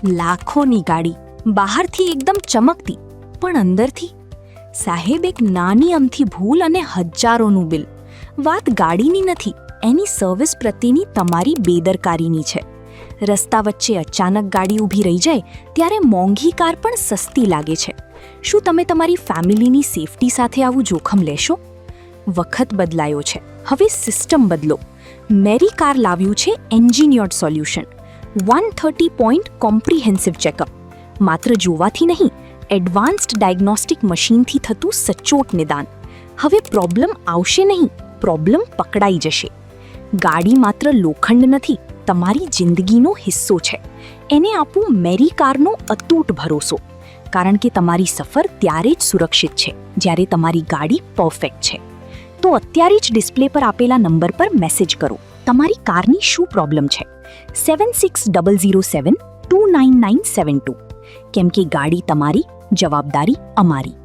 લાખોની ગાડી, બહારથી એકદમ ચમકતી, પણ અંદરથી સાહેબ એક નાની અમથી ભૂલ અને હજારોનું બિલ. વાત ગાડીની નથી, એની સર્વિસ પ્રત્યેની તમારી બેદરકારીની છે. રસ્તા વચ્ચે અચાનક ગાડી ઊભી રહી જાય ત્યારે મોંઘી કાર પણ સસ્તી લાગે છે. શું તમે તમારી ફેમિલીની સેફટી સાથે આવું જોખમ લેશો? વખત બદલાયો છે, હવે સિસ્ટમ બદલો. મેરી કાર લાવ્યું છે engineered solution. 130 point comprehensive checkup. માત્ર જોવાથી નહીં, એડવાન્સ્ડ ડાયગ્નોસ્ટિક મશીનથી થતું સચોટ નિદાન. હવે પ્રોબ્લેમ આવશે નહીં, પ્રોબ્લેમ પકડાઈ જશે. ગાડી માત્ર લોખંડ નથી, તમારી જિંદગીનો હિસ્સો છે. એને આપું મેરી કારનો અતૂટ ભરોસો. કારણ કે તમારી સફર ત્યારે જ સુરક્ષિત છે જ્યારે તમારી ગાડી પરફેક્ટ છે. તો અત્યારે જ ડિસ્પ્લે પર આપેલા નંબર પર મેસેજ કરો. તમારી કારની શું પ્રોબ્લેમ છે? 7607029972. કેમ કે ગાડી તમારી, જવાબદારી અમારી.